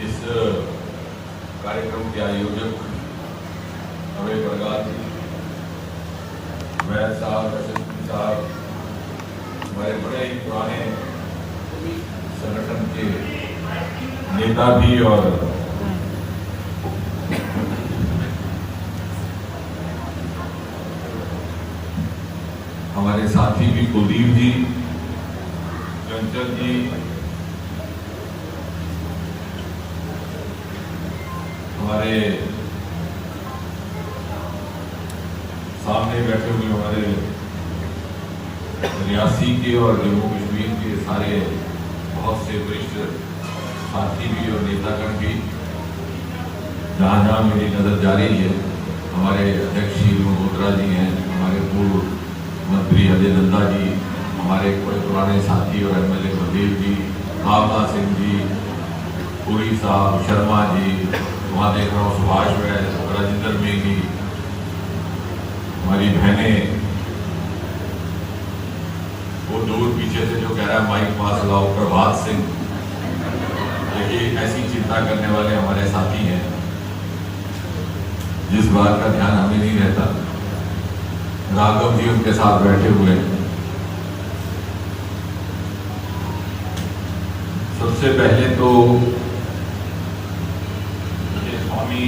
इस कार्यक्रम के आयोजक अभय बरगार जी, वैद साहब, यशस्वी साहब, हमारे बड़े ही पुराने संगठन के नेता भी और हमारे साथी भी कुलदीप जी, चंचल जी, हमारे सामने बैठे हुए हमारे रियासी के और जम्मू कश्मीर के सारे बहुत से वरिष्ठ साथी भी और नेतागण भी, जहाँ जहाँ मेरी नजर जा रही है, हमारे अध्यक्ष श्री मल्होत्रा जी हैं, हमारे पूर्व मंत्री अजय नंदा जी, हमारे बड़े पुराने साथी और एमएलए बलदेव जी, भावना सिंह जी, पुरी साहब, शर्मा जी, वहाँ देख रहा हूँ सुभाष वैद, राजेंद्र मेघी, हमारी बहनें, वो दूर पीछे से जो कह रहा है माइक पास लाओ, प्रभात सिंह, देखिए ऐसी चिंता करने वाले हमारे साथी हैं जिस बात का ध्यान हमें नहीं रहता। राघव जी उनके साथ बैठे हुए हैं। सबसे पहले तो मुझे स्वामी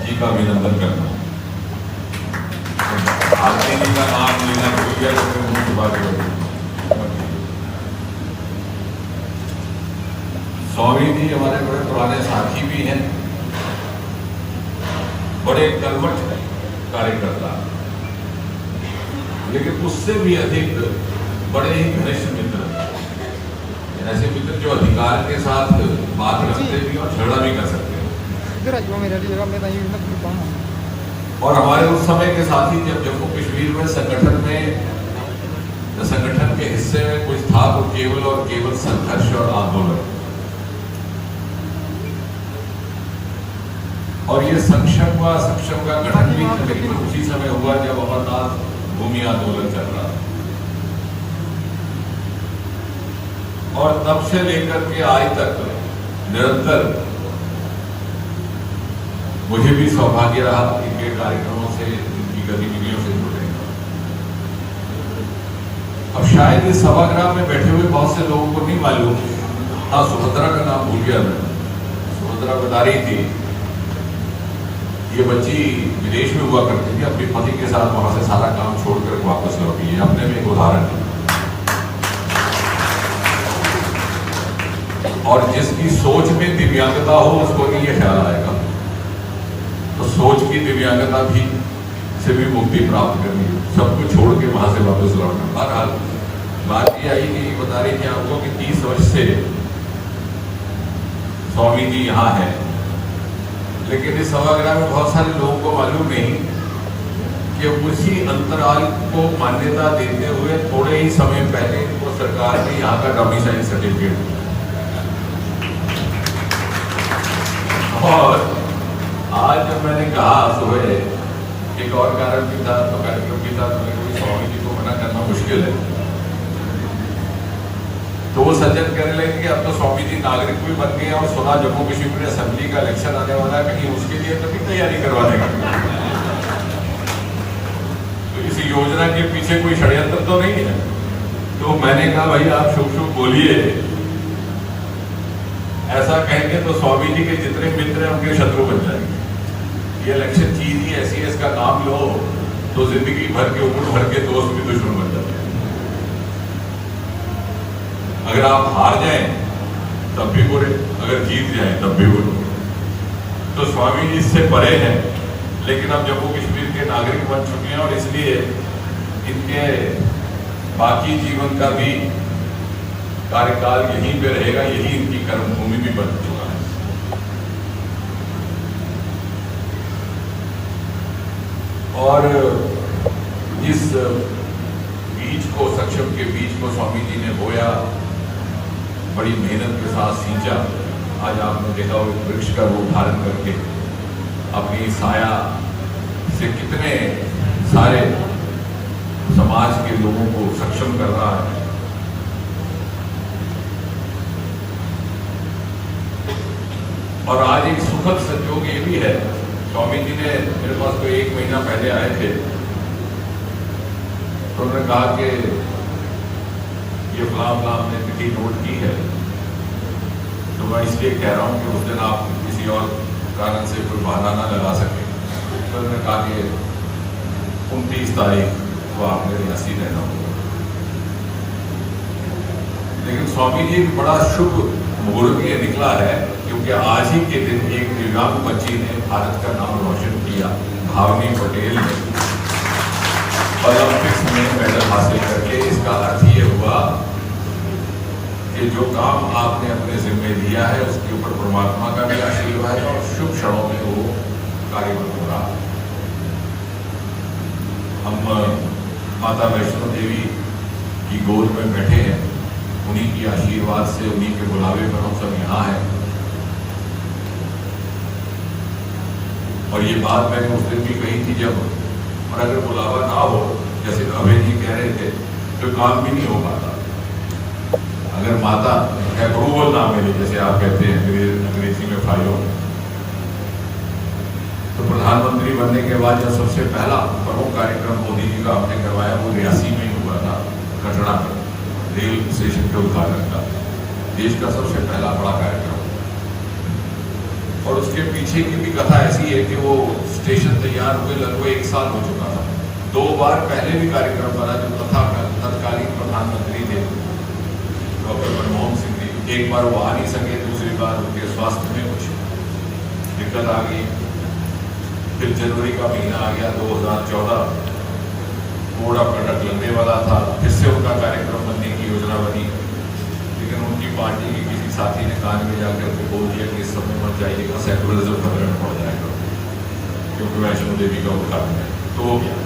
जी का अभिनंदन करना, आरती जी का नाम लेना भूल गया तो मुझे बात करूँ। स्वामी जी हमारे बड़े पुराने साथी भी हैं, बड़े कर्मठ कार्यकर्ता, लेकिन उससे भी अधिक बड़े ही घनिष्ठ मित्र, ऐसे मित्र जो अधिकार के साथ बात रखते भी और झगड़ा भी कर सकते हैं। और हमारे उस समय के साथी जब जम्मू कश्मीर में संगठन के हिस्से में कुछ था तो केवल और केवल संघर्ष और आंदोलन, और ये सक्षम का गठन भी तकरीबन उसी समय हुआ जब अमरनाथ भूमि आंदोलन चल रहा था। और तब से लेकर के आज तक निरंतर मुझे भी सौभाग्य रहा इनके कार्यक्रमों से, इनकी गतिविधियों से जुड़ने का। अब शायद इस सभागृह में बैठे हुए बहुत से लोगों को नहीं मालूम, हाँ सुभद्रा का नाम भूल गया मैं, सुभद्रा बता रही थी, ये बच्ची विदेश में हुआ करती थी, अपने पति के साथ वहां से सारा काम छोड़कर वापस लौटी है, अपने में एक उदाहरण है। और जिसकी सोच में दिव्यांगता हो उसको नहीं ये ख्याल आएगा, तो सोच की दिव्यांगता भी से भी मुक्ति प्राप्त करनी, सब कुछ छोड़ के वहां से वापस लौटना। बहरहाल बात ये आई कि बता रही थी आपको कि 30 वर्ष से स्वामी जी यहाँ है, लेकिन इस सभागृह में बहुत सारे लोगों को मालूम नहीं कि उसी अंतराल को मान्यता देते हुए थोड़े ही समय पहले इनको सरकार ने यहाँ का डोमिसाइल सर्टिफिकेट दिया। और आज जब मैंने कहा सुबह एक और कारण भी था, तो कार्यक्रम भी था, तो मेरे स्वामी जी को मना करना मुश्किल है, तो वो सज्जन कहने लगे कि अब तो स्वामी जी नागरिक भी बन गए और सुना जम्मू कश्मीर में असेंबली का इलेक्शन आने वाला है, कहीं उसके लिए तो भी तैयारी करवाने का। तो इस योजना के पीछे कोई षड्यंत्र तो नहीं है। तो मैंने कहा भाई आप शुभ शुभ बोलिए, ऐसा कहेंगे तो स्वामी जी के जितने मित्र हैं उनके शत्रु बन जाएंगे। ये इलेक्शन चीज ही ऐसी है, इसका नाम लो तो जिंदगी भर के उम्र भर के दोस्त भी दुश्मन बन जाते हैं। अगर आप हार जाएं तब भी बुरे, अगर जीत जाएं तब भी बुरे। तो स्वामी जी इससे परे हैं, लेकिन अब जम्मू कश्मीर के नागरिक बन चुके हैं और इसलिए इनके बाकी जीवन का भी कार्यकाल यहीं पे रहेगा, यही इनकी कर्मभूमि भी बन चुका है। और इस बीज को, सक्षम के बीज को स्वामी जी ने बोया, बड़ी मेहनत के साथ सींचा। आज आपने देखा वो वृक्ष का रूप धारण करके अपनी साया से कितने सारे समाज के लोगों को सक्षम कर रहा है। और आज एक सुखद संयोग ये भी है, स्वामी जी ने मेरे पास कोई 1 महीना पहले आए थे, तो उन्होंने कहा कि ये फलां हमने तिथि नोट की है, तो मैं इसलिए कह रहा हूँ कि उस दिन आप किसी और कारण से कोई बहाना ना लगा सके। तो उन्होंने कहा कि 29 तारीख को आपने रियासी रहना होगा। लेकिन स्वामी जी बड़ा शुभ मुहूर्त ये निकला है, क्योंकि आज ही के दिन एक दिव्यांग बच्ची ने भारत का नाम रोशन किया, भावनी पटेल ने ओलंपिक्स में मेडल हासिल करके। इसका अर्थ ये हुआ कि जो काम आपने अपने जिम्मे लिया है उसके ऊपर परमात्मा का भी आशीर्वाद है और शुभ क्षणों में वो कार्यक्रम हो रहा। हम माता वैष्णो देवी की गोद में बैठे हैं, उन्हीं की आशीर्वाद से, उन्हीं के बुलावे पर हम सब यहाँ हैं। और ये बात मैंने उस दिन भी कही थी जब, और अगर बुलावा ना हो, जैसे अभय जी कह रहे थे, तो काम भी नहीं हो पाता। अगर माता अप्रूवल ना मिले, जैसे आप कहते हैं अंग्रेजी में फाइलो, तो प्रधानमंत्री बनने के बाद जो सबसे पहला प्रमुख कार्यक्रम मोदी जी का हमने करवाया वो रियासी में ही हुआ था, कटरा में रेल स्टेशन के उद्घाटन का, देश का सबसे पहला बड़ा कार्यक्रम। और उसके पीछे की भी कथा ऐसी है कि वो स्टेशन तैयार हुए लगभग 1 साल हो चुका था। 2 बार पहले भी कार्यक्रम बना, जो तत्कालीन प्रधानमंत्री थे डॉक्टर मनमोहन सिंह जी, एक बार वो आ नहीं सके, दूसरी बार उनके स्वास्थ्य में कुछ दिक्कत आ गई। फिर जनवरी का महीना आ गया 2014, कोड ऑफ कंडक्ट लगने वाला था, फिर से उनका कार्यक्रम बनने की योजना बनी, लेकिन उनकी पार्टी के किसी साथी ने कान में जाकर के बोल दिया कि इस समय मत जाइएगा, सेकुलरिज्म खतरे में पड़ जाएगा, क्योंकि वैष्णो देवी का उद्घाटन है। तो हो गया।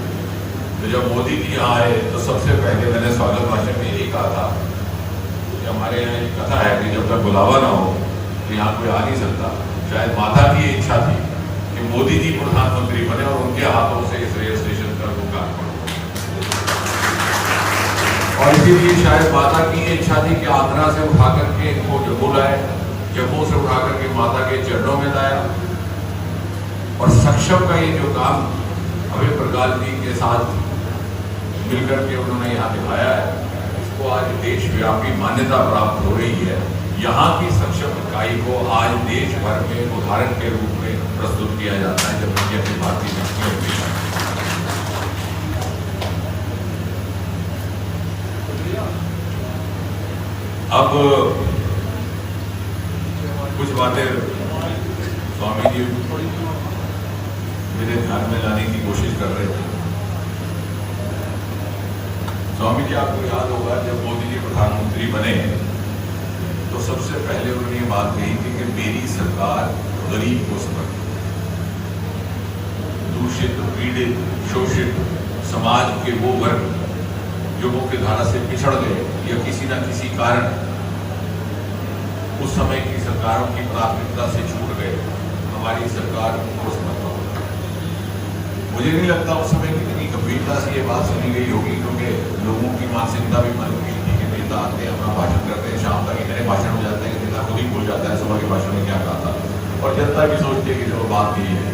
तो जब मोदी जी यहाँ आए तो सबसे पहले मैंने स्वागत भाषण में यही कहा था कि हमारे यहाँ एक कथा है कि जब तक बुलावा ना हो तो यहाँ कोई आ नहीं सकता। शायद माता की इच्छा थी कि मोदी जी प्रधानमंत्री बने और उनके हाथों से इस रेल स्टेशन का लोकार्पण हो, और इसीलिए शायद माता की इच्छा थी कि आगरा से उठा करके इनको जम्मू लाए, जम्मू से उठा करके माता के चरणों में लाया। और सक्षम का ये जो काम अभय प्रकाश जी के साथ मिलकर के उन्होंने यहाँ दिखाया है, इसको आज देशव्यापी मान्यता प्राप्त हो रही है। यहाँ की सक्षम इकाई को आज देश भर में उदाहरण के रूप में प्रस्तुत किया जाता है, जब इंडिया की भारतीय शक्तियों की। अब कुछ बातें स्वामी जी मेरे ध्यान में लाने की कोशिश कर रहे थे। स्वामी जी, आपको याद होगा जब मोदी जी प्रधानमंत्री बने तो सबसे पहले उन्होंने ये बात कही थी कि मेरी सरकार गरीब को समर्पित, दूषित, पीड़ित, शोषित समाज के वो वर्ग जो मुख्य धारा से पिछड़ गए या किसी न किसी कारण उस समय की सरकारों की प्राथमिकता से छूट गए, हमारी सरकार उनको समर्पित होगी। मुझे नहीं लगता उस समय कितनी गंभीरता से ये बात सुनी गई होगी, क्योंकि लोगों की मानसिकता भी बन गई थी कि नेता आते हैं, अपना भाषण करते हैं, शाम तक इतने भाषण हो जाते हैं कि नेता खुद ही भूल जाता है सुबह के भाषण में क्या कहा था, और जनता भी सोचती है कि चलो बात यही है।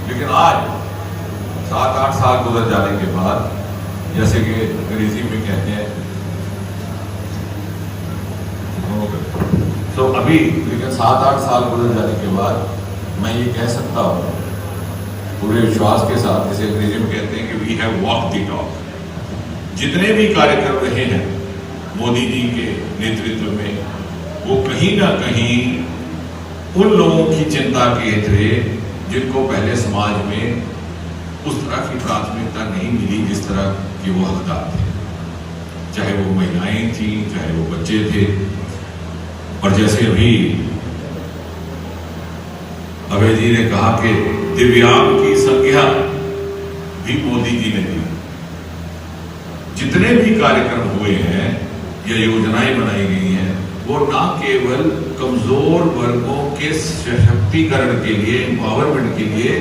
लेकिन आज 7-8 साल गुजर जाने के बाद, जैसे कि अंग्रेजी में कहते हैं, तो अभी लेकिन 7-8 साल गुजर जाने के बाद मैं ये कह सकता हूँ पूरे विश्वास के साथ, जिसे अंग्रेजी में कहते हैं कि we have walk the talk. जितने भी कार्यक्रम रहे हैं मोदी जी के नेतृत्व में, वो कहीं ना कहीं उन लोगों की चिंता के थे जिनको पहले समाज में उस तरह की प्राथमिकता नहीं मिली जिस तरह के वो हकदार थे, चाहे वो महिलाएं थी, चाहे वो बच्चे थे। और जैसे अभी अभय जी ने कहा कि दिव्यांग की संख्या भी मोदी जी ने दी। जितने भी कार्यक्रम हुए हैं या योजनाएं बनाई गई हैं, वो ना केवल कमजोर वर्गों के सशक्तिकरण के लिए, एम्पावरमेंट के लिए,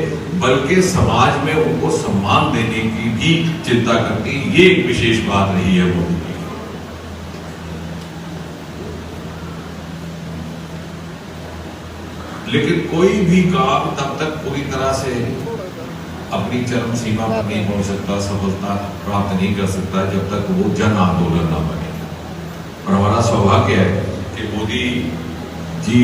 बल्कि समाज में उनको सम्मान देने की भी चिंता करती। ये एक विशेष बात रही है मोदी की। लेकिन कोई भी काम तब तक पूरी तरह से अपनी चरम सीमा पर नहीं पहुंच सकता, सफलता प्राप्त नहीं कर सकता जब तक वो जन आंदोलन ना बने। और हमारा सौभाग्य है कि मोदी जी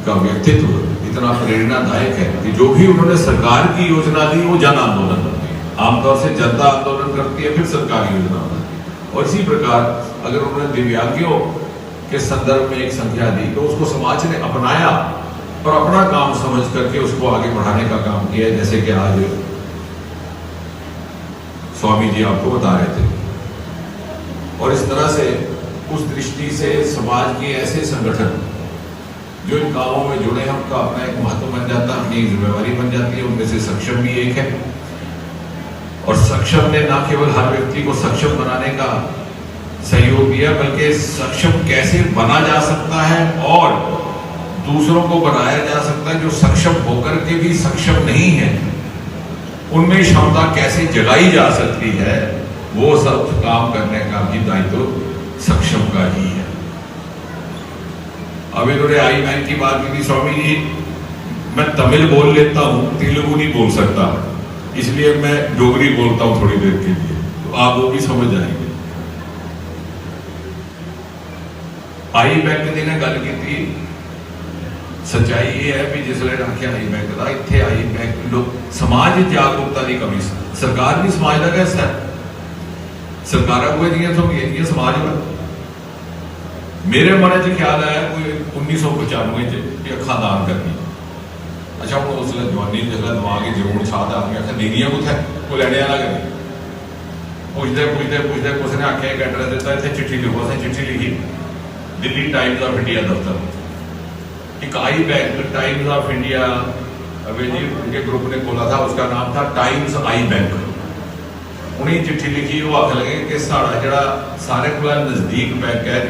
का व्यक्तित्व इतना प्रेरणादायक है कि जो भी उन्होंने सरकार की योजना दी वो जन आंदोलन बनती है। आमतौर से जनता आंदोलन करती है, फिर सरकारी योजना बनती है। और इसी प्रकार अगर उन्होंने दिव्यांगियों के संदर्भ में एक संख्या दी तो उसको समाज ने अपनाया और अपना काम समझ करके उसको आगे बढ़ाने का काम किया, जैसे कि आज स्वामी जी आपको बता रहे थे। और इस तरह से उस दृष्टि से समाज के ऐसे संगठन जो इन कामों में जुड़े हैं उनका अपना एक महत्व बन जाता है, अपनी जिम्मेवारी बन जाती है। उनमें से सक्षम भी एक है, और सक्षम ने न केवल हर व्यक्ति को सक्षम बनाने का सहयोग दिया, बल्कि सक्षम कैसे बना जा सकता है और दूसरों को बनाया जा सकता है जो सक्षम होकर के भी सक्षम नहीं है, उनमें क्षमता कैसे जगाई जा सकती है, वो सब काम करने का भी दायित्व सक्षम का ही है। अब इन्होंने आई बैंक की बात की थी, स्वामी जी मैं तमिल बोल लेता हूं, तेलुगु नहीं बोल सकता, इसलिए मैं डोगरी बोलता हूं थोड़ी देर के लिए, तो आप वो भी समझ जाएंगे। आई बैंक ने गल की थी, सच्चाई ये है भी जिसले आख्या आई बैंक का इतने आई बैंक लोग समाज जागरूकता की कमी, सरकार भी समाज का हिस्सा है, सरकार को समाज में। मेरे मन च ख्याल आया कोई 1995 अखा दान करनी। अच्छा हम उस जवानी जो दिमाग जरूर छाद आदमी आखिर देनियां कुछ है कोई लैने वाला करें, पुछते पुछते पुछते कुछ ने आख्या एक एड्रेस दिता, इतने चिट्ठी लिखो। असें चिट्ठी लिखी दिल्ली टाइम्स ऑफ इंडिया दफ्तर, एक आई बैंक टाइम्स ऑफ इंडिया अभी जी उनके ग्रुप ने खोला था, उसका नाम था टाइम्स आई बैंक। उन्हें चिट्ठी लिखी, वो आख लगे कि साड़ा जरा सारे को नजदीक बैंक है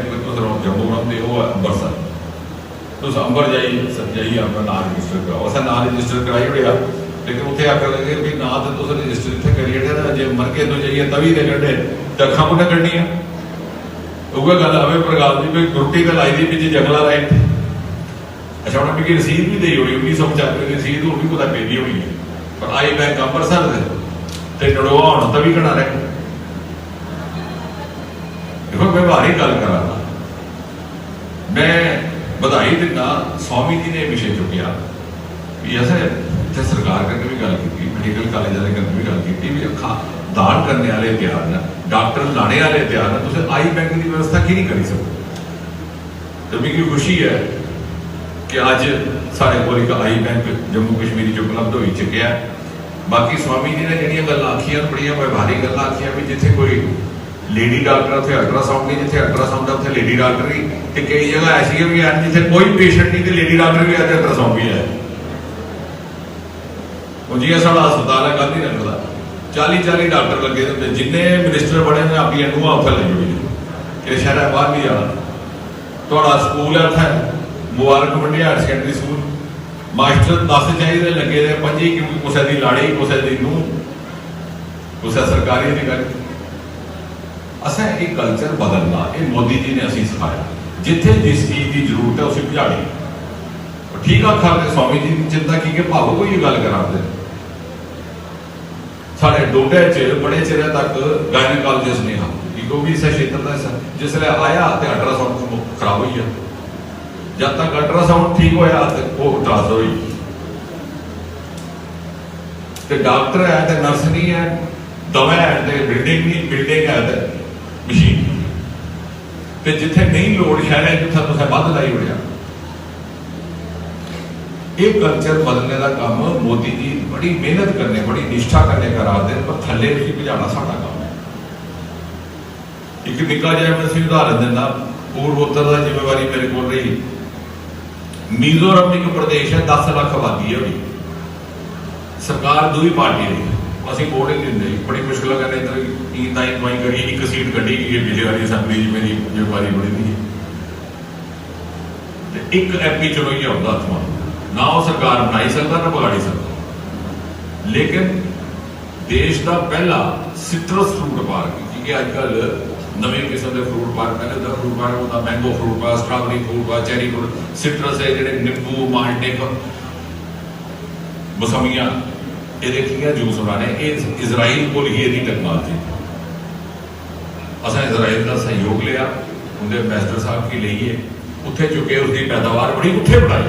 जम्मू रखते हो अंबरसर, तो अंबर जाइए अपना नाम रजिस्टर कराओ। असा नाम रजिस्टर कराई उड़िया, लेकिन उत्थे आख लगे भी ना तो तुम रजिस्टर इतने करिए, जे मर के तो जाइए तभी दे कड्ढे तो अखा कुछ कड्ढियां। उगे गल हमें प्रकाश जी भी रुट्टी तो लाई दी पिछले जंगला लाए थे। अच्छा उन्होंने मिगी रसीद भी दी हुई 1995 की रसीद वो भी कुछ पेदी हुई है, पर आई बैंक अंबरसर ते नड़ोआ होना तभी घना रहे। देखो मैं बाहरी गल करा, मैं बधाई दिता स्वामी जी ने विषय चुकिया भी ऐसे इतने सरकार करके भी गल की, मेडिकल कॉलेज वाले करके भी गल की भी अखा दान करने वाले तैयार ने, डॉक्टर लाने वाले तैयार ने, तुम आई बैंक की व्यवस्था की नहीं करी सकते। तो मिगी खुशी है कि अज साढ़े को एक आई बैंक जम्मू कश्मीर उपलब्ध हो चुके हैं। बाकी स्वामी जी ने जिहड़ियां गल्लां आखियां बड़ियां व्यवहारिक गल्लां आखियां भी जिथे कोई लेडी डॉक्टर उत्थे अल्ट्रासाउंड नहीं, जिथे अल्ट्रासाउंड है उत्थे लेडी डॉक्टर नहीं, ते कई जगह ऐसी भी हैं जिथे कोई पेशेंट नहीं तो लेडी डॉक्टर भी है ते अल्ट्रासाउंड भी है। जियां साडा अस्पताल है गांधी नगर का 40-40 डॉक्टर लगे होंगे, जिन्ने मिनिस्टर बने ने अपनी नूहां उत्थे लाई हुई कि शहर बाहर भी जाना। तुहाडा स्कूल है उत्थे Mubarak Mandi higher secondary school, master 10 चाहिए लगे ने 5 क्योंकि कुछ की लाड़ी कुछ की नूह कुछ सरकारी अधिकारी। असा एक कल्चर बदलना ये मोदी जी ने असी सिखाया, जिथे जिस चीज की जरूरत है उसे भुजाड़ी। ठीक आखा स्वामी जी की चिंता की कि भावो कोई गल करा साढ़े डोडे च बड़े चिर तक गायनेकोलॉजिस्ट नहीं हाँ, वो भी इस क्षेत्र का जिसले आया तो अल्ट्रासाउंड खराब हो गया, जब तक अल्ट्रासाउंड ठीक होया तो वो ट्रांसफर हुई। तो डॉक्टर है तो नर्स नहीं है, दवा है तो बिल्डिंग नहीं, बिल्डिंग है तो मशीन। तो जिथे नहीं लोड़ शहर जिथे तुम बद लाई उड़िया। ये कल्चर बदलने का काम मोदी जी बड़ी मेहनत करने बड़ी निष्ठा करने करा दे, पर थले नहीं भिजाना साडा काम है। एक निक्का जिहा मैं उदाहरण देना, पूर्वोत्तर का जिम्मेवारी मेरे को रही। मिजोरम एक प्रदेश है 10 लाख आबादी है, सरकार दूई पार्टी रही, असं वोट नहीं देंगे, बड़ी मुश्किल करने इधर करी एक सीट कढ़ी गई पिछले वाली असैम्बली मेरी जिम्मेवारी बड़ी थी। एक MP चुनोई आता हथों ना वो सरकार बनाई सकता ना बिगाड़ी सकता। लेकिन देश का पहला सिट्रस फ्रूट पार्क, क्योंकि अजकल नवे किस्म के फ्रूट पार्क, पहले तो फ्रूट पार्क होता mango fruit park, strawberry fruit park, cherry fruit, citrus है जो नींबू माल्टे मौसमियाँ ये जूस बनाने, इजराइल को ही यही टेक्नोलॉजी। असा इजराइल का सहयोग लिया, उनके एम्बेसडर साहब की लीए उत्थे चुके, उसकी पैदावार बड़ी उत्थे बढ़ाई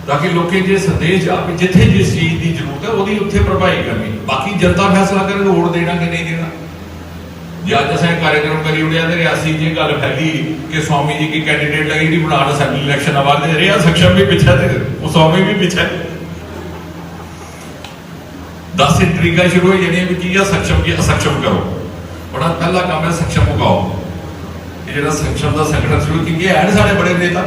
ताकि लोग जो संदेश आ जिथे जिस चीज़ की जरूरत है वो उत्थे प्रभावी करनी, बाकी जनता फैसला करे वोट देना कि नहीं देना। जो अज अस कार्यक्रम करी उड़िया तो रियासी जी गल फैली कि स्वामी जी की कैंडीडेट लगी जी बना असैम्बली इलैक्शन आवाज रिया सक्षम भी पिछा वो स्वामी भी पिछा 10 इंट्रीगा शुरू हो जाए की सक्षम की असक्षम करो। बड़ा पहला काम है सक्षम मुकाओ, ये जो सक्षम का संगठन शुरू क्योंकि है साढ़े बड़े नेता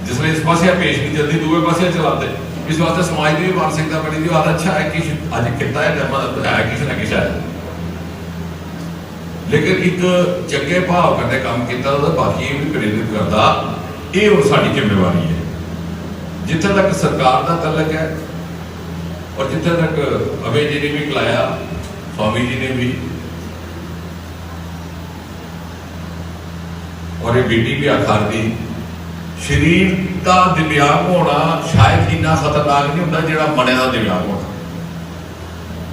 जिसने इस पास पेश नहीं चलती दूसरे पास चलाते, इस वास्ते समाज की भी मानसिकता बड़ी थी आज अच्छा है कि अज किता है किसी ना किसी है, लेकिन एक चंगे भाव करने काम किया बाकी भी प्रेरित करता, ये और साड़ी जिम्मेवारी है। जिथे तक सरकार का तलक है और जिथे तक अभय जी ने भी खिलाया, स्वामी जी ने भी, और ये बेटी भी आखार दी शरीर का दिव्यांग होना शायद इन्ना खतरनाक नहीं होता जो मने का दिव्यांग होना।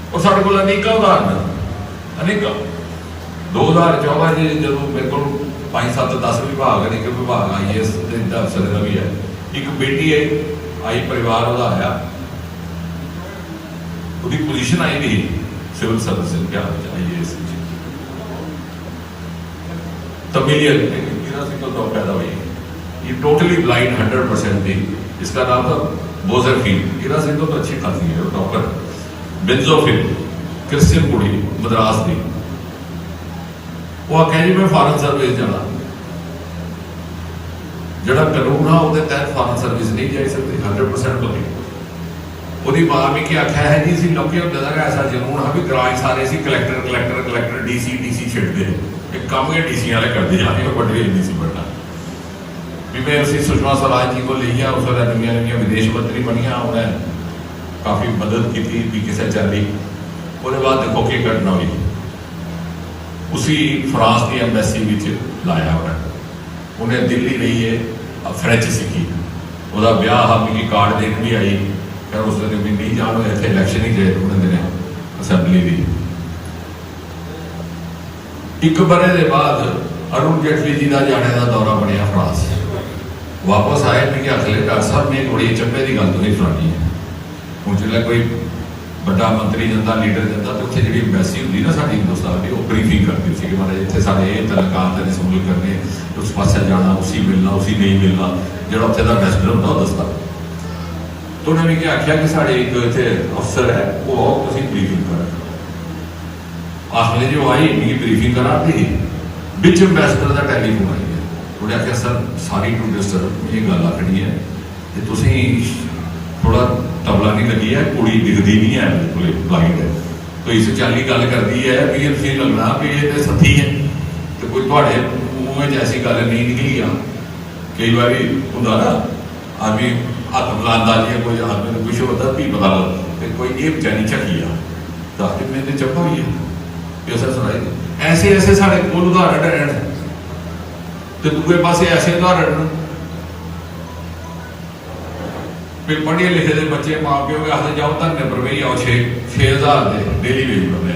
और साढ़े को अनेक उदाहरण अनेक 2014 जो मेरे को 5 7 10 विभाग अनेक विभाग IAS अफसर का भी है, एक बेटी है आई परिवार वह आया उसकी पोजीशन आई नहीं सिविल सर्विस क्या IAS तमिलियन पैदा हुई, ये टोटली ब्लाइंड 100% थी। इसका नाम था बोजरफील्ड, हीरा सिंह तो अच्छी खासी है डॉक्टर, बेंजोफिल क्रिश्चियन कुड़ी मद्रास की, वो आख्या जी मैं फॉरन सर्विस जाना, जड़ा कानून है वो तहत फॉरन सर्विस नहीं जा सकती 100% बनी। ਉਹਦੀ मां भी क्या आख्या है जी ਅਸੀਂ ਲੋਕੀ ਹੁੰਦੇ ਦਾ ऐसा जनून है भी ग्रां सारे सी कलैक्टर कलैक्टर कलैक्टर DC छिड़ते एक काम के DC वाले करते जाते हैं बड़े DC बनना भी मैं उसी सुषमा स्वराज जी को लिया, उस वे नविया नविया विदेश मंत्री बनिया, उन्हें काफ़ी मदद की भी किसी चाली। उसके बाद देखो कि घटना हुई उसी फ्रांस की एम्बेसी में लाया उन्हें दिल्ली रही है फ्रेंच सीखी, वह ब्याह हम कार्ड देन भी आई, फिर उस दिन भी नहीं जान इतने इलैक्शन ही गए उन्हें दिन असैम्बली की। एक बरे के बाद अरुण जेटली जी का जाने का दौरा बनया फ्रांस, वापस आए मैं अगले डॉक्टर साहब ने बड़ी चंबे की गल तो नहीं सुनानी है। हूँ जो कोई बड़ा मंत्री जाता लीडर जाता तो उत्थे जी एम्बैसी होंगी ना साड़ी हिंदुस्तान की, वो ब्रीफिंग करती थी कि महाराज इतने सारे ये तलकात ने समूल करने, उस पास जाना उसी मिलना उसी नहीं मिलना, जो उत्थे का एम्बैसडर होंगे वो दसता। तो उन्होंने क्या आख्या कि साढ़े एक इतने अफसर है वो आओ तुम ब्रीफिंग कर, आखिर जो आई इन्नी ब्रीफिंग करा दी बिच एम्बैसडर का टैलीफोन आई है, उन्हें आख्या सर सारी टू डिस्टर्ब ये गल आखनी है कि तुम थोड़ा तबला नहीं लगी है, कुड़ी दिखती नहीं है बिल्कुल ब्लाइंड है, तो इस चाली गल करती है भी ये लगना भी ये सथी है, तो कोई थोड़े मुँह ऐसी गल नहीं निकली आ। कई बार होंगे ना आदमी हाथ मिलाता जी कोई आदमी को कुछ होता भी पता लगता कोई ये बेचारी झकी आ तो मैंने चप्पा हुई है सर सुनाई। ऐसे ऐसे साढ़े कोल उदाहरण हैं तो दूसरे पास ऐसे उदाहरण फिर पढ़े लिखे दे बच्चे माँ प्यो के आखते जाओ धरने पर बही आओ 6,000 के डेली वेज बनने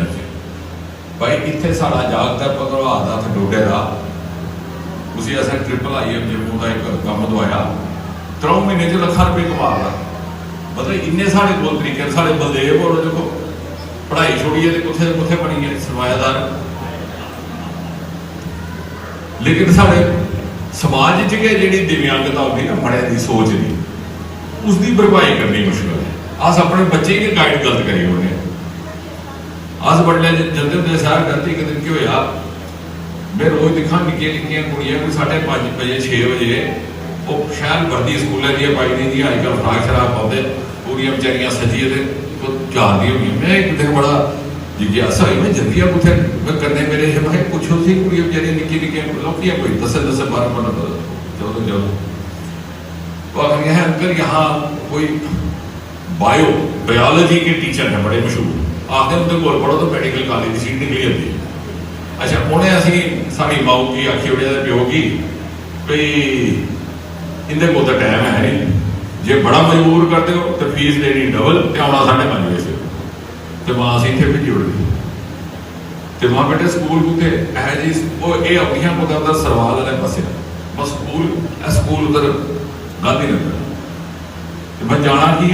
भाई इतने साढ़ा जागता भगवान का डोडे का उसी असें ट्रिपल IM जम्मू का एक काम दवाया 3 महीने च लाख रुपये कमा रहा, मतलब इन्ने साढ़े कोल तरीके साढ़े बलदेव और देखो पढ़ाई छोड़िए तो कुत्थे कुत्थे बनी है सरमायादार, लेकिन साढ़े समाज च जी दिव्यांगता होती ना मड़े की सोच की उसकी भरपाई करनी मुश्किल है। अस अपने बच्चे ही गाइड गलत करी होने, अस बड़े जल्दी होंगे सैर करते एक दिन की होया मैं रोज दिखा निक्किया निक्किया कुड़ियां कोई 5:30 बजे 6 बजे वो शहर वर्दी स्कूलों दी पाई दी अजकल फ्राक शराब पाते पूरी बेचारियां सजिए तो जाती हुई। मैं एक दिन बड़ा जिज्ञासा हुई मैं जल्दियाँ कुछ करने मेरे मैं पुछो सी कुड़ियां बेचारियां निक्की निक्किया लोग कोई 10 12 चलो चलो तो आखिर है अंकल यहाँ कोई बायोलॉजी के टीचर हैं बड़े मशहूर, आखिर उनके कोल पढ़ो तो मेडिकल कॉलेज की सीट निकली आती है अच्छा उन्हें असी साड़ी माऊ की आखी उड़े प्यो की भाई इनके को तो टाइम है नहीं, जे बड़ा मजबूर करते हो तो फीस लेनी डबल तो आना 5:30 बजे से, तो मां असी इतने भेजी उड़ गई। तो मां बेटे स्कूल कुत्ते है जी वो ये अपनिया को करता सरवाल वाले पासे बस स्कूल उधर गांधी नगर, तो मैं जाना की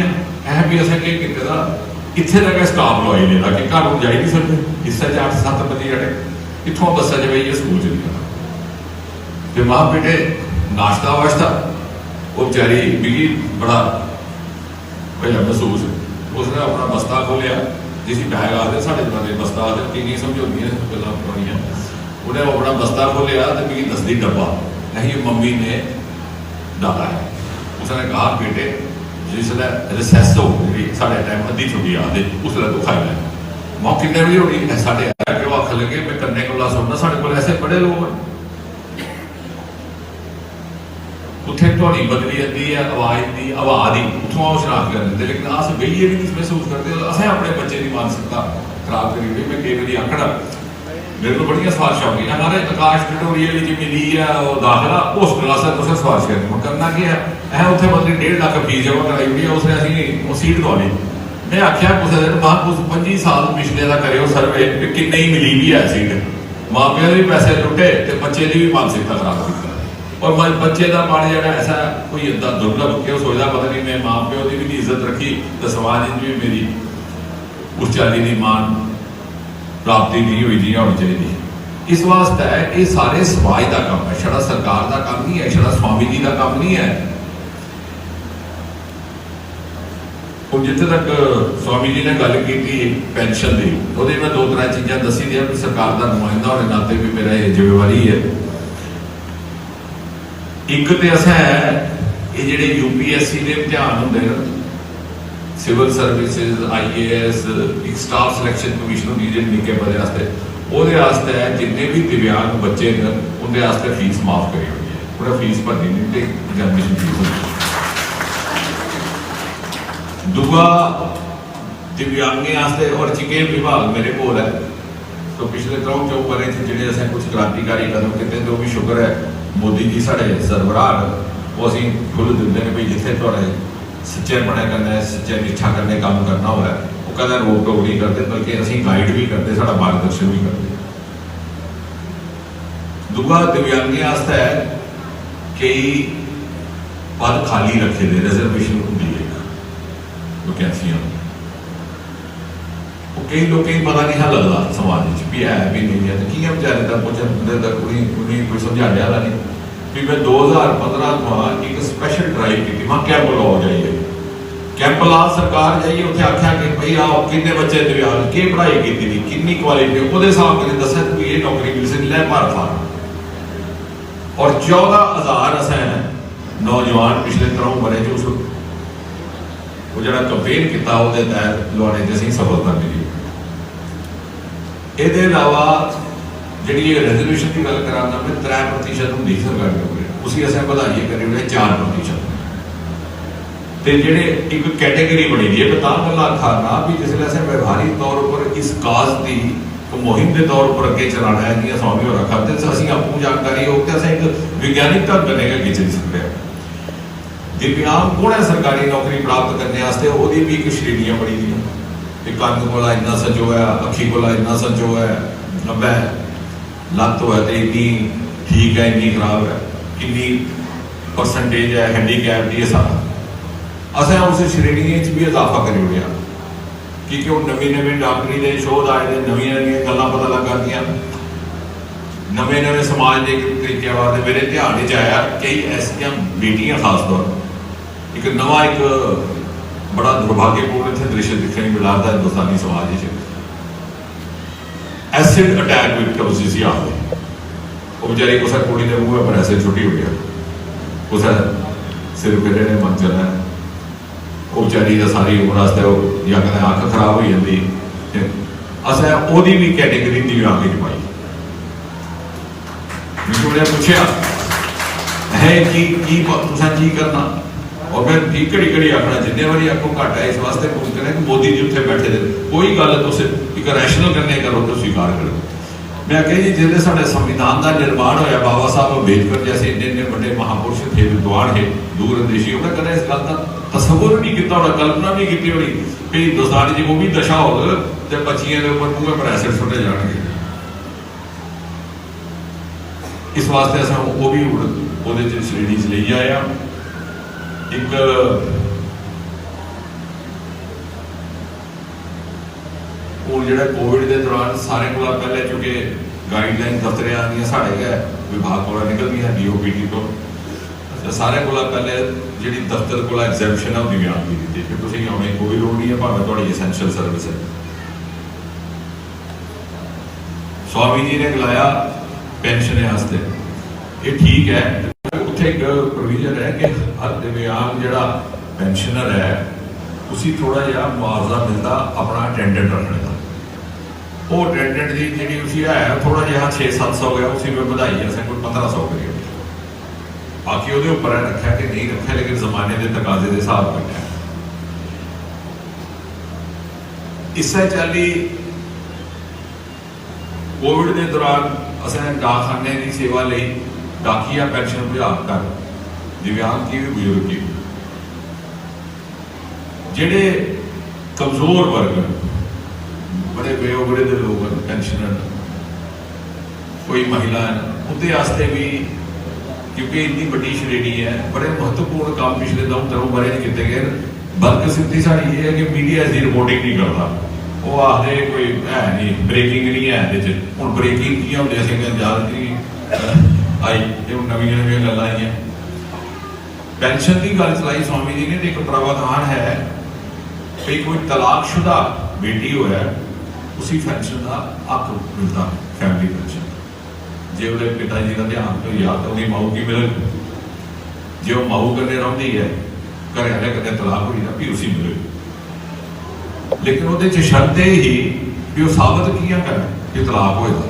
है भी असें के किता इत्थे तक स्टाफ लवाई लेता कि घर जा ही नहीं सकते, इस 8-7 बजे जड़े इतों बसा च बही स्कूल चली जाना। तो मां बेटे नाश्ता वाश्ता वो बेचारी मिगी बड़ा भैया महसूस, उसने अपना बस्ता खोलिया जिसी बैग आते साढ़े जमाने बस्ता आते किन्नी समझौती गल्लां पुरानियां, उन्हें अपना बस्ता खोलिया तो मिगी दसदी डब्बा नहीं मम्मी ने डाला है। उसने कहा बेटे जिसलै रिसैस हो गई साढ़े टाइम अद्धी छुट्टी आते उसलै तू खाई लै, मां किन्ने बजे होनी है 8:30 के आख लगे मैं कन्ने कोला सुनना साढ़े को ऐसे बड़े लोग हैं उत्थे ध्वनि बदली जाती है आवाज की हवा की उतों शरारत कर देते, लेकिन अस बेहिए भी नहीं महसूस करते, असें अपने बच्चे की मानसिकता खराब करी हुई। मैं कई बार आखना मेरे को बड़िया सिफारिश आ गई हमारे आकाश ट्यूटोरियल मिली है और दाखिला उस क्लास तुसें सिफारिश करना की है उत्थे बंदी 1.5 लाख फीस जमा कराई हुई है, उसने असी सीट दवा ली। मैं आख्या कुछ दिन बाद कुछ 25 साल पिछले का करो सर्वे किन्ने ही मिली भी है सीट, माँ प्यो भी पैसे लुटे तो बच्चे की भी मानसिकता खराब की और बच्चे का मन जो ऐसा कोई इदा दुर्लभ कि सोचता पता नहीं मैं माँ प्यो की भी इज्जत रखी तो समाज भी मेरी उस चाली की मान प्राप्ति नहीं हुई जी होनी चाहिए। इस वास्ते ये सारे समाज का काम है, छड़ा सरकार का काम नहीं है, छड़ा स्वामी जी का काम नहीं है। और जिथे तक स्वामी जी ने गल की पेंशन की वो मैं 2-3 चीज़ा दसी दी सरकार का नुमाइंदा होने नाते भी मेरा ये जिम्मेवारी है। एक तो असें ये जेडे UPSC के इम्तिहान होंगे ना सिविल सर्विसेज IAS एक स्टाफ सिलेक्शन कमीशन होंगी जी निक्के बड़े वास्ते वो जिन्ने भी दिव्यांग बच्चे हैं उनके फीस माफ करी हुई है, पूरा फीस भरनी नहीं तो एग्जामिनेशन फीस होगी। दूआ दिव्यांगें वास्ते और चिके विभाग मेरे को है तो पिछले 3-4 बारे जो असें कुछ क्रांतिकारी कदम किए तो भी शुक्र है मोदी जी साढ़े सरबराह वो असी खुल दिते हैं भाई जिथे थोड़े सच्चे बने करना है सच्चे निष्ठा करने काम करना हुआ है वो कहते रोक टोक नहीं करते बल्कि असी गाइड भी करते साढ़ा मार्गदर्शन भी करते। दूआ दिव्यांगें वास्ते कई पद खाली रखे दे रिजर्वेशन होंगी है वैकेंसियां कई लोग पता नहीं है लगता समाज भी है भी नहीं है तो कियां बेचारे तक पहुंचने तक उन्हें कोई समझाने वाला नहीं भी मैं 2015 तो एक स्पैशल ड्राइव की वहाँ कैंप लाओ जाइए कैंप ला सरकार जाइए उत्थे आख्या कि भाई आओ किन्ने बच्चे दिव्यांग के पढ़ाई की थी किन्नी क्वालिटी वो हिसाब से दसा तू ये नौकरी मिल सकती लै भर फार्म और 14,000 असें नौजवान पिछले 3 बारे उस वो जो कंपेन किया वो तहत लवाने से असीं सफलता मिली। ये अलावा जी रिजर्वेशन की गल करा मैं 3% होंगी सरकारी नौकरी उसी असें बढ़ाइए करी हुए 4%। तो जेडे एक कैटेगरी बनी दी है मैं गल आखाना भी जिसले असें व्यवहारिक तौर पर इस काज की मुहिम के तौर पर अगे चलाना है जी स्वामी हो रखा तो असीं आपको जानकारी हो तो असें एक विज्ञानिक ढंग ने अगे चल सकते हैं। दिव्यांग कौन है सरकारी नौकरी प्राप्त करने वास्ते वो भी एक श्रेणियां बनी दी कन को इन्ना संजो है अखी को इन्ना संजो है 90 लत्त है तो इन्नी ठीक है इन्नी खराब है किन्नी परसेंटेज है हैंडीकैप ये सारा असें उस श्रेणी भी इजाफा करी उड़िया क्योंकि वो नवी डॉक्टरी के शोध आए थे नवी गल्लां पता लग गई नवे समाज के तरीके वाले मेरे ध्यान च आया कई ऐसिया बेटियां खास तौर एक नवा एक बड़ा दुर्भाग्यपूर्ण इतने दृश्य दिखने मिला था हिंदुस्तानी समाज एसिड अटैक विक्टिम्स जिसी आखते वो बेचारी कुछ कुड़ी के मूँह पर एसिड छुट्टी हो गया कुछ सिर पेरे ने मन चलना वो बेचारी सारी उम्र वास्ते या कहते अख खराब हो जाती असें वो भी कैटेगरी दिव्यांग च पाई उन्हें पूछा है की करना और मैं ठीक घड़ी आखना जिन्ने बारी आपको घट है इस वास्ते पूछते हैं कि मोदी जी उत्थे बैठे थे कोई गल तुम एक रैशनल करने करो तो स्वीकार करो मैं कही जी जिसले साढ़े संविधान का निर्माण होया बाबा साहब अम्बेडकर जैसे इन्ने इन्ने बड़े महापुरुष थे विद्वान है दूरअंदेशी उन्हें कदे इस गल का तस्वुर नहीं किया होना कल्पना नहीं की होनी कि हिंदुस्तान की वो भी दशा हो तो बच्चियों के ऊपर मूँह पर एसिड सुटे जाएंगे। इस वास्ते अस वो भी वो श्रेणी च ले आया। एक जो कोविड के दौरान सारे को पहले चूंकि गाइडलाइन दफ्तरिया साढ़े विभाग को निकलती है DOPT को सारे को पहले जी दफ्तर को एग्जैम्पशन है दिव्यांग की दी कि तुम आने कोई लोड़ नहीं है भावें थोड़ी एसेंशियल सर्विस है। स्वामी जी ने बुलाया पेंशन वास्ते ये ठीक है उत्थे एक प्रोविजन है कि हर दिव्यांग जोड़ा पेंशनर है उसी थोड़ा जहा मुआवजा मिलता अपना अटेंडेंट रखने का वो अटेंडेंट की जी उसी है थोड़ा जहा 600-700 गया उसी में बधाई असें कोई 1500 करिए बाकी वो उपर रखा कि नहीं रखा लेकिन जमाने के तकाजे के हिसाब रखा। इस चाली कोविड के दौरान असें डाकखाने की सेवा ली डाकिया पेंशन विभाग कर दिव्यांग की भी बुजुर्ग की जेडे कमजोर वर्ग बड़े बेओबड़े दे लोग पेंशनर कोई महिला उनके वास्ते भी क्योंकि इतनी बड़ी श्रेणी है बड़े महत्वपूर्ण काम पिछले 2-3 बारे किए गए। बदकिस्मती साड़ी ये है कि मीडिया इसकी रिपोर्टिंग नहीं करता वो आखते कोई है नहीं ब्रेकिंग नहीं है हम ब्रेकिंग की होंगे असें याद नहीं आई जो नवी नवी गल आई पेंशन की गल चलाई स्वामी जी ने एक प्रावधान है कि कोई तलाकशुदा बेटी होया उसी पेंशन का हक मिलता फैमिली पेंशन जे वो पिता जी का ध्यान तो याद तो माऊ की मिले जे वो माऊ कन्ने रही है घर वाले कदे तलाक हुई ना भी उसी मिले लेकिन वो शर्त ही भी वो साबित किया कर कि तलाक होएगा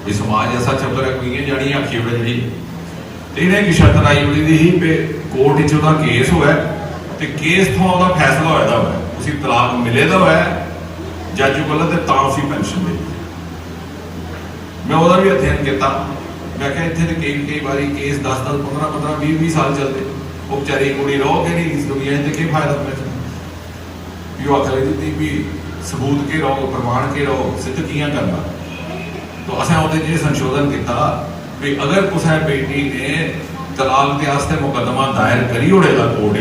ये समाज ऐसा चक्कर है कोई जानी आखी उड़े जी इन्हें एक शर्त लाई उड़ी दी भी कोर्ट च केस होया तो केस तो फैसला होया हुआ उसी तलाक मिले दा हुआ जज को उसी पेंशन दे मैं वह भी अध्ययन किया मैं क्या इतने कई बारी केस 10-10, 15-15, 20-20 साल चलते वो बेचारी कुड़ी रहोगे नहीं इस दुनिया से क्या फायदा पेंशन भी वो आखिर दी भी सबूत के रहो प्रमाण के रहो सिद्ध किया करना तो असें वो संशोधन किया भी अगर कुछ बेटी ने तलाक के वास्ते मुकदमा दायर करी होगा कोर्ट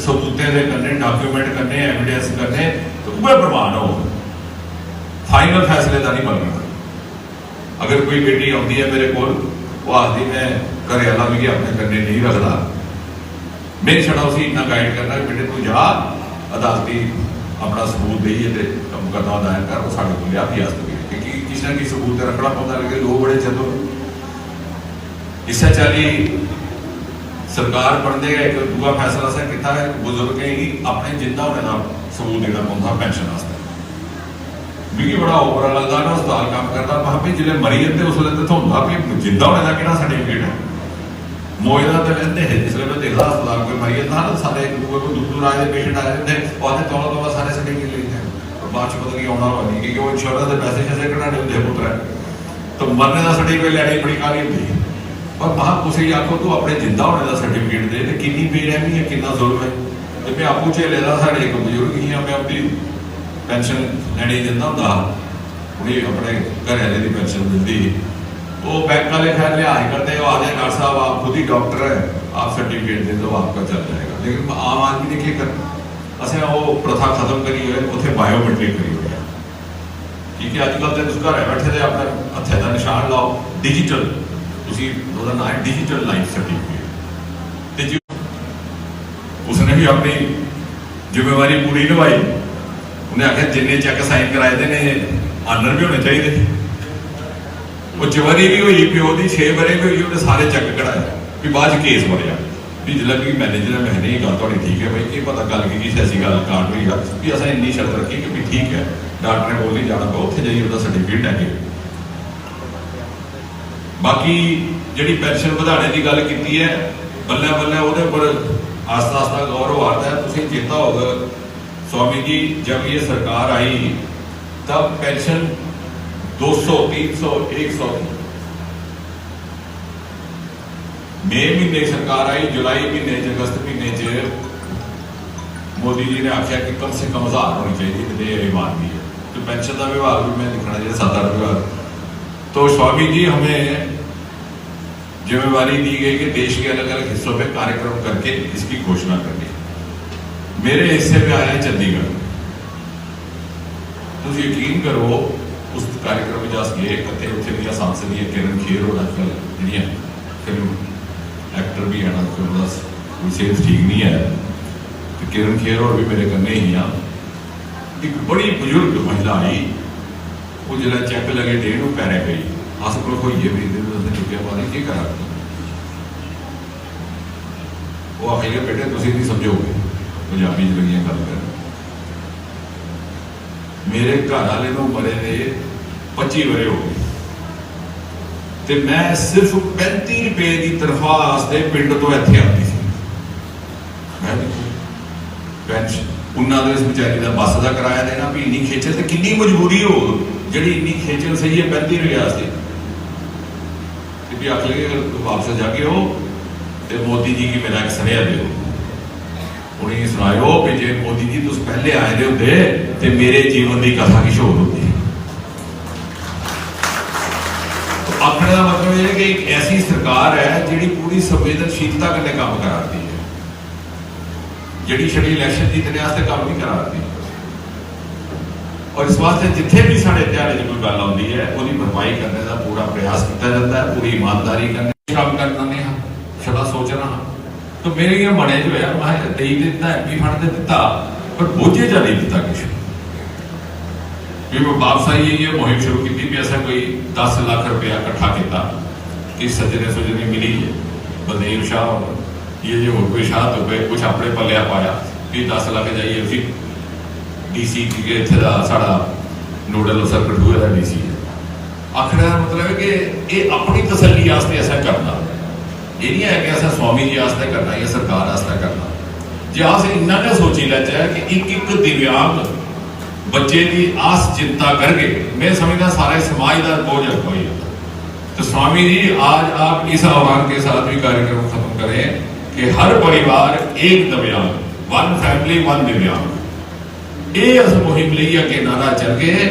सबूतें के कन्ने डॉक्यूमेंट करने एविडेंस करने तो वह प्रमाण हो फाइनल फैसले का नहीं बनना। अगर कोई बेटी आती है मेरे को वो आखती मैं घर वाला भी अपने कन्ने नहीं रखता मैं छड़ा उसी इतना गाइड करना बेटे तू जा अदालती अपना सबूत दईए तो मुकदमा दायर कर वो साढ़े को लिया भी आस्ते क्योंकि किसी ना किसी सबूत रखना पौधा लगे लोग बड़े चलो इस चाली सरकार बनते एक दूसरा फैसला से किया है बुजुर्ग ही अपने जिंदा होने का सबूत देना पौधा पेंशन वास्ते भी बड़ा ओवरा लगता ना अस्पताल काम करता मैं भी जिले मरी जाते उस वे तो होंगे भी जिंदा होने का कि सर्टिफिकेट है मोए का तो लेंदे है जिसमें मैं देखता अस्पताल कोई मरी जाता ना सारे कोई दूर आए पेशेंट आए थे आते तौला तौला सारे सर्टिफिकेट लेते हैं और बाद पता नहीं आना होगा नहीं क्योंकि वो इंश्योरेंस के पैसे शैसे कढ़ाने होंगे पुत्र तो मरने का सर्टिफिकेट लैनी बड़ी काली होती है पर वहाँ कुछ आखो तू अपने जिंदा होने का सर्टिफिकेट दे तो कितनी बेरहमी है कितना जुल्म है तो मैं आपू झेले का साढ़े एक बजुर्ग ही मैं अपनी पेंशन लैनी दिता हूँ उन्हें अपने घर वाले की पेंशन मिलती वो बैंक वाले खैर लिहाज करते हैं आधे डॉक्टर साहब आप खुद ही डॉक्टर है आप सर्टिफिकेट दे दो आपका चल जाएगा लेकिन आम आदमी ने क्या करना असें वो प्रथा खत्म करी हुई उत्थे बायोमेट्रिक करी हुई है क्योंकि अजकल तो तुम घर बैठे थे अपने हथे का निशान लाओ डिजिटल उसका नाम है डिजिटल लाइफ सर्टिफिकेट उसने भी अपनी जिम्मेवारी पूरी निभाई उन्हें आखिर जिन्हें चेक साइन कराए थे ने आनर भी होने चाहिए वो चवरी भी हुई प्यो की 6 बारे भी हुई उन्हें सारे चेक कढ़ाए भी बाद केस बनया भी जिला भी मैनेजर है मैं नहीं गल थोड़ी ठीक है भाई कि पता गल की ऐसी गल काट हुई भी असें इन्नी शर्त रखी कि भी ठीक है डॉक्टर ने बोल नहीं जाना पा उत्थे जाइए उसका सर्टिफिकेट लैके बाकी जी पेंशन बढ़ाने की गल की है बल्ले बल्ले वो पर आस्ता आस्ता गौरव आता है तुम चेता होगा स्वामी जी जब ये सरकार आई तब पेंशन 200 300 100 मई महीने सरकार आई, जुलाई महीने अगस्त महीने मोदी जी ने आख्या कि कम से कम 1000 होनी चाहिए, ये मानती है। तो पेंशन का विभाग भी मैं लिखना चाहिए 7-8 विभाग। तो स्वामी जी हमें जिम्मेवारी दी गई कि देश के अलग अलग हिस्सों में कार्यक्रम करके इसकी घोषणा करनी। मेरे हिस्से में आया है चंडीगढ़। तो यकीन करो उस कार्यक्रम में जाके कते उत्थे दी सांसद किरण खेर और आजकल जी फिल्म एक्टर भी है ना, कोई सेहत ठीक नहीं है, तो किरण खेर और भी मेरे कन्ने ही हाँ। एक बड़ी बुजुर्ग महिला आई, वो जरा चैक लगे डेढ़ पैरे गई अस को होइए भी चुके पानी की करा। वो आखिर बेटे तुम नहीं समझोगे पंजाबी च लगियां गल कर। मेरे घर वाले मरे ने 25 वरे हो गए, तो मैं सिर्फ 35 रुपए की तनख्वाह वास्ते पिंड तो इत्थे आती सी। मैं देखो पेंशन उन्होंने इस बेचारी का बस का किराया देना भी इन्नी खेचल, तो कितनी मजबूरी हो जी इन्नी खेचल सही है 35 रुपये वास्ते। भी आख लगे वापस जाके हो तो मोदी जी की मेरा एक सुनेहा दो, उन्हें सुनाओ कि जे मोदी जी तुम पहले आए दे होंदे तो मेरे जीवन की कथा किश होर होती। आखने का मतलब यह है कि एक ऐसी सरकार है जी पूरी संवेदनशीलता कन्नै काम कराती है, जी छड़ी इलैक्शन जीतने वास्ते काम नहीं कराती। और इस वास्ते जिथे भी साढ़े ध्याड़े कोई गल आती है उसकी भरपाई करने का पूरा प्रयास किया जाता है, पूरी ईमानदारी करने काम करने हाँ छड़ा सोचना। तो मेरे ये मने जो है मैं दे दिता एमपी फंड तो दिता पर बोझे जा नहीं दिता कुछ भी। मैं वापस आई ये मुहिम शुरू की भी ऐसा कोई 10 लाख रुपया इकट्ठा किया कि सजने सुजने मिली है बलदेव शाह और ये जो कोई शाह तो कुछ अपने पलिया पाया कि 10 लाख जाइए उसी DC की इतने का साड़ा नोडल अफसर कठुए का DC है। आखने का मतलब है कि ये अपनी तसल्ली वास्ते ऐसा करना, ये नहीं है कि ऐसा स्वामी जी वास्ते करना या सरकार वास्ते करना। जे अस इन्ना क्या सोची लैचे कि एक दिव्यांग बच्चे की आस चिंता करके मैं समझदा सारे समाज का बोझ हो जाता। तो स्वामी जी आज आप इस आह्वान के साथ भी कार्यक्रम खत्म करें कि हर परिवार एक दिव्यांग, 1 फैमिली 1 दिव्यांग, ये अस मुहिम ली अगे नारा चल गए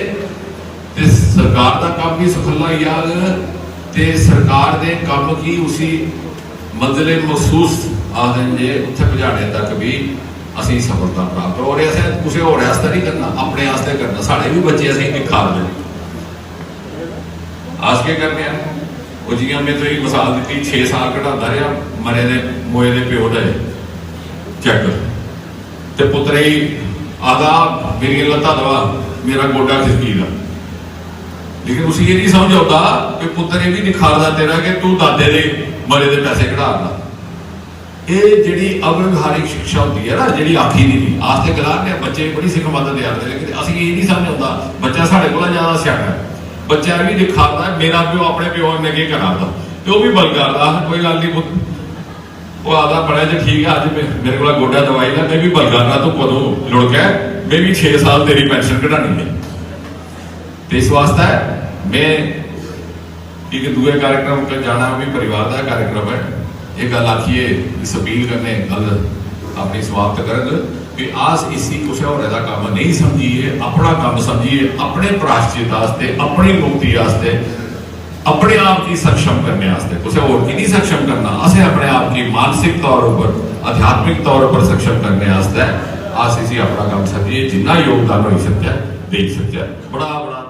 ते सरकार का काम भी सफला याद ते सरकार दे काम की उसी मंजिले महसूस आखदे जे उत्थे पहुंचाने तक भी असी सफलता प्राप्त हो रहे हैं। किसी होर वास्ते नहीं करना, अपने वास्ते करना। साढ़े भी बच्चे असी दिखा दे आस के करने वो जियां मैं तो एक मिसाल दी 6 साल कढ़ाता रहा मरे दे मोए दे प्यो दे चेक ते पुत्रे आदा मेरी लत्ता दवा मेरा गोडा खिसकी का, लेकिन उसी ये नहीं समझ आता कि पुत्र ये भी दिखादा तेरा कि तू दादे दे मरे दे पैसे कढ़ाना। ये जी अव्यवहारिक शिक्षा होती है ना जी आखी नहीं आस्ते गलार ने बच्चे बड़ी सिख मदद देते, लेकिन असं ये नहीं समझ आता बच्चा साढ़े को ज्यादा स्याणा है, बच्चा भी दिखाता मेरा प्यो अपने प्यो ने क्या करा तो भी बल करता कोई गल नहीं पुत वो आता बड़ा जो ठीक है अज मेरे को गोडा दवाई ला मैं भी बल करना तू कदों लुड़ के मैं भी 6 साल तेरी पेंशन कढ़ानी है। तो इस वास्ते मैं एक दूसरे कार्यक्रम का जाना भी परिवार का कार्यक्रम है। ये गल आखिए इस अपील करने गल अपनी समाप्त कर कि आज इसी कुछ होने का काम नहीं समझिए, अपना काम समझिए, अपने प्रायश्चित वास्ते, अपनी मुक्ति वास्ते, अपने आप की सक्षम करने वास्ते। कुछ और की नहीं सक्षम करना, असें अपने आप की मानसिक तौर पर आध्यात्मिक तौर पर सक्षम करने वास्ते आज इसी अपना काम समझिए, जिन्ना योगदान हो सकता है दे सकता है। बड़ा बड़ा